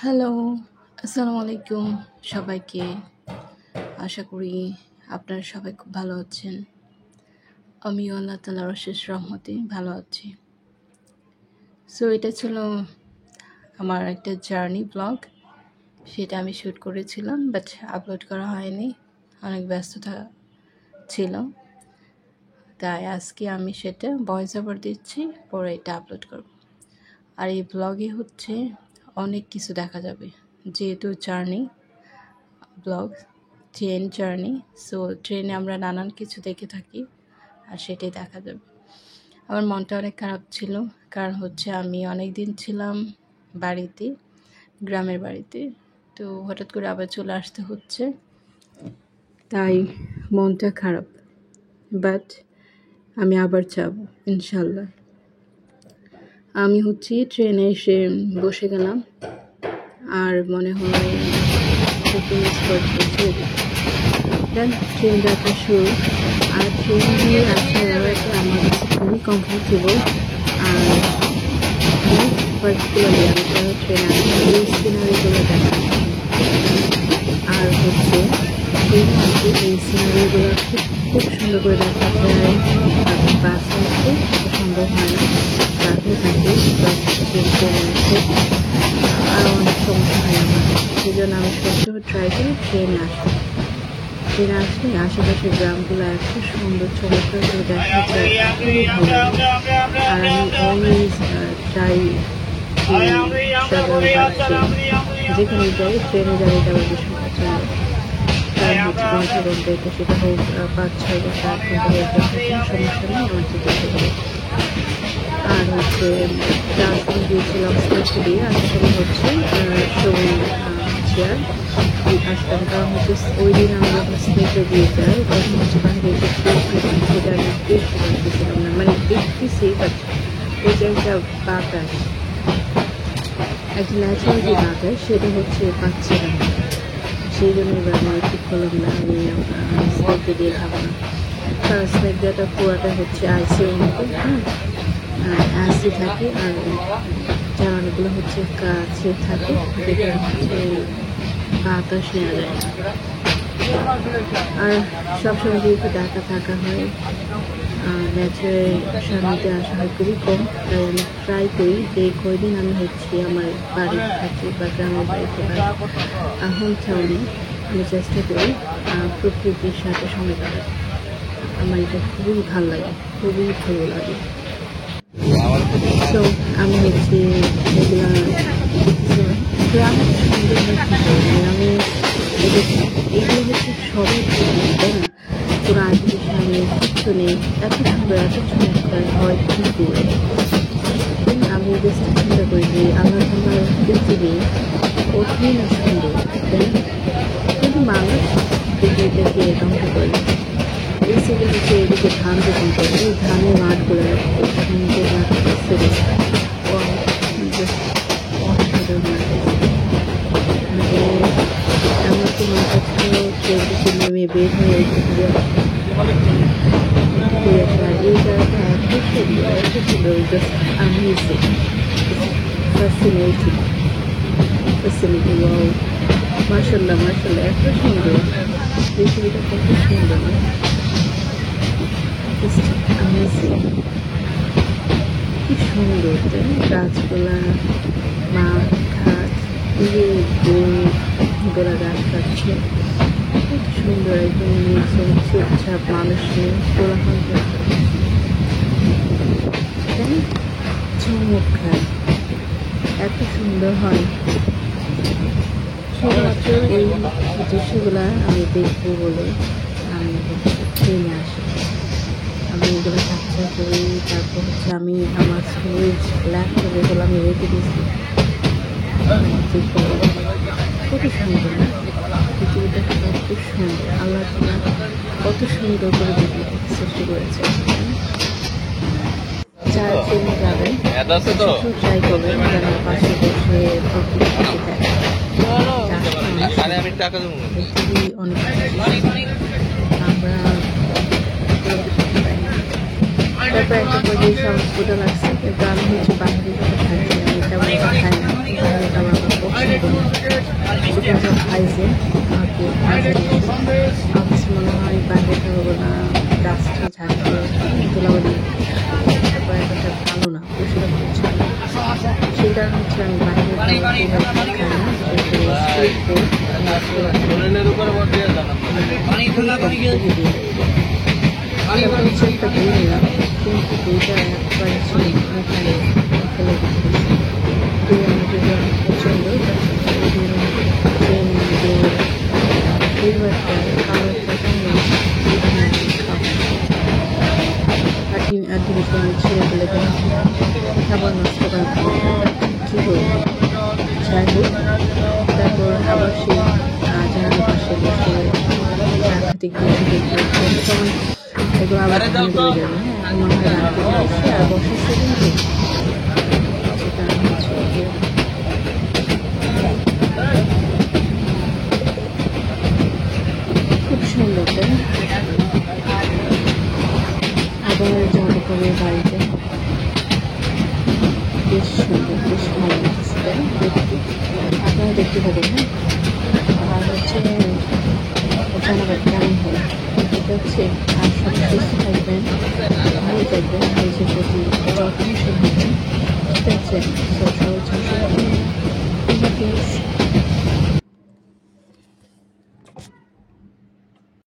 Hello, আসসালামু আলাইকুম সবাইকে। আশা করি আপনারা সবাই খুব ভালো আছেন। আমিও আল্লাহ তাআলার অশেষ রহমতে ভালো আছি। সো এটা ছিল আমার একটা জার্নি ব্লগ। সেটা আমি শ্যুট করেছিলাম বাট আপলোড করা হয়নি, অনেক ব্যস্ততা ছিল। তাই আজকে আমি সেটা ভয়েস ওভার দিচ্ছি, পরে এটা আপলোড করব। আর এই ব্লগে হচ্ছে অনেক কিছু দেখা যাবে, যেহেতু journey blog, train journey. So ট্রেনে আমরা নানান কিছু দেখে থাকি, আর সেটাই দেখা যাবে। আমার মনটা অনেক খারাপ ছিল, কারণ হচ্ছে আমি অনেক দিন ছিলাম বাড়িতে, গ্রামের বাড়িতে। তো হঠাৎ করে আবার চলে আসতে হচ্ছে, তাই মনটা খারাপ। বাট আমি আবার যাব ইনশাল্লাহ। আমি হচ্ছে ট্রেনে এসে বসে গেলাম, আর মনে হয় খুব মিস করতেছি। দেন ট্রেন যাত্রা শুরু, আর ট্রেন দিয়ে আসার আমার কাছে খুবই কমফোর্টেবল। আর পার্টিকুলারলি আমি যারা ট্রেন আসি এই সিনারিগুলো দেখা, আর হচ্ছে ট্রেনে আসি এই সিনারিগুলো খুব সুন্দর করে দেখা যায়। তারপর বাসে আসতে সম্ভব হয় না, রাতে থাকে ট্রেন ট্রেনে আসে আরও অনেক সমস্যা হয় আমার। সেই জন্য আমি সবসময় ট্রাই করি ট্রেনে আসতে। ট্রেনে আসলে আশেপাশের গ্রামগুলো এত সুন্দর চমৎকার করে দেখা যায়, খুবই ভালো লাগে। আর আমি অলওয়েজ ট্রাই যেখানে যাই ট্রেনে জার্নিটা আমার ভীষণ পছন্দ। তার হচ্ছে ঘন্টা ঘন্টা সেটা হোক 5-6 বা 7 ঘন্টা হোক, সমস্যা নেই, আমার যেতে হবে। আর হচ্ছে যার সময় গিয়েছিলাম স্টেশন দিয়ে আসার সময় হচ্ছে সবুজ চেয়ার আসতাম, কারণ হচ্ছে ওই দিন আমি যখন স্টেশনে দিয়ে যাই তখন হচ্ছে বাইরে সেটা আমি দেখতে পাচ্ছিলাম না, মানে দেখতেছি বাট ওই যে একটা বাতাস, একটা ন্যাচারাল যে বাতাস সেটা হচ্ছে পাচ্ছে না। সেই জন্য এবার আমি ঠিক করলাম না, আমি স্নেককে দিয়ে খাবো না, কারণ স্নেক দেওয়াটা পুরোটা হচ্ছে আইসের মতো, অ্যাসি থাকে, আর চারাগুলো হচ্ছে কাছে থাকে, যেটা হচ্ছে বাতাস নেওয়া যায় না। আর সবসময় যেহেতু ঢাকা থাকা হয়, ন্যাচারাল সামনেতে আসা হয় খুবই কম, তাই আমি ট্রাই করি যে কয়দিন আমি হচ্ছে আমার বাড়িতে থাকি বা গ্রামের বাড়িতে হোম টাউনে, আমি চেষ্টা করি প্রকৃতির সাথে সময় কাটাতে। আমার এটা খুবই ভালো লাগে, খুবই ভালো লাগে। তো আমি হচ্ছে এগুলা গ্রামের সুন্দর গ্রামে এগুলো হচ্ছে সবাই তাই না, পুরো আজকের সামনে কিচ্ছু নেই, এত সুন্দর এত চমৎকার হয় কি করে। আমি জাস্ট চিন্তা করি যে আল্লাহ তাআলার পৃথিবী কতই না সুন্দর, তাই না? কিন্তু মানুষ পৃথিবীটাকে ধ্বংস করে। এই সেদিন হচ্ছে এদিকে ধান রোপণ করে, এই ধানের মাঠগুলো খুব সুন্দর লাগতেছে, অসাধারণ লাগতেছে। মানে আমার তো মনে হচ্ছিল ট্রেনটিতে নেমে বের হয়ে ঘুরে আসা। এই জায়গাটা এত সুন্দর, just amazing, fascinating, fascinating. Wow, মাশাআল্লাহ মাশাআল্লাহ, এত সুন্দর, পৃথিবীটা কত সুন্দর, জাস্ট অ্যামেজিং। কি সুন্দর তাই না, গাছপালা, মাঠ ঘাট, গোড়া গাছ পাচ্ছে, খুব সুন্দর, একদম নির্জন চুপচাপ, মানুষ নেই, কোলাহল তাই, চমৎকার, এত সুন্দর হয়। শুধুমাত্র এই দৃশ্যগুলা আমি দেখবো বলে আমি ট্রেনে আসি, আমি এগুলো ক্যাপচার করি। তারপর হচ্ছে আমি আমার স্টোরেজ ল্যাপটপ এগুলো আমি রেখে দিয়েছি। কত সুন্দর না, পৃথিবীটা কত সুন্দর, আল্লাহ তাআলা কত সুন্দর করে পৃথিবীটাকে সৃষ্টি করেছে। যারা ট্রেনে যাবেন ট্রাই করবেন যেন পাশে বসে প্রকৃতিকে দেখেন। অনেক আমরা তারপর একটা পর্যায়ে সব ক্ষুধা লাগছে, কিন্তু আমি হচ্ছে বাইরে যখন থাকি আমি তেমন খাই না, বাইরে খাবার আমার because of Aizen. Okay, August মনে হয় বাইরে থাকবো না, ডাস্টে থাকবে, ধুলাবালি, তারপর একটা ভালো না, পরিষ্কার করছে না। সেই কারণে হচ্ছে আমি বাইরে খাই না, হচ্ছে একটা বই নিলাম, কিন্তু বইটা একবার ছিল ফেলে দিতেছি। তো আমাকে অনেক পছন্দ, আলটিমেটলি আমি ছেড়ে ফেলে দেয়, আবার নষ্ট করা কী করব। যাই হোক, তারপর আবার সেই জানালার পাশে বসে প্রাকৃতিক দৃশ্য দেখবো। সময় এগুলো আবার ধান করে যাবে। হ্যাঁ, মনে হয় রাখতে পারছি আর বসাচ্ছে কিন্তু সেটা হচ্ছে খুব সুন্দর। তাই আবার যাবো কবে বাড়িতে, বেশ সুন্দর, বেশ ভালো লাগছে। তাই দেখতে আপনারা দেখতে পাবেন। হ্যাঁ, আর হচ্ছে জানাবেন কেমন হয়। এটা হচ্ছে আর সব সুস্থ থাকবেন, ভালো থাকবেন, নিজের প্রতি যত্নশীল হবেন। ঠিক আছে, সব সহজ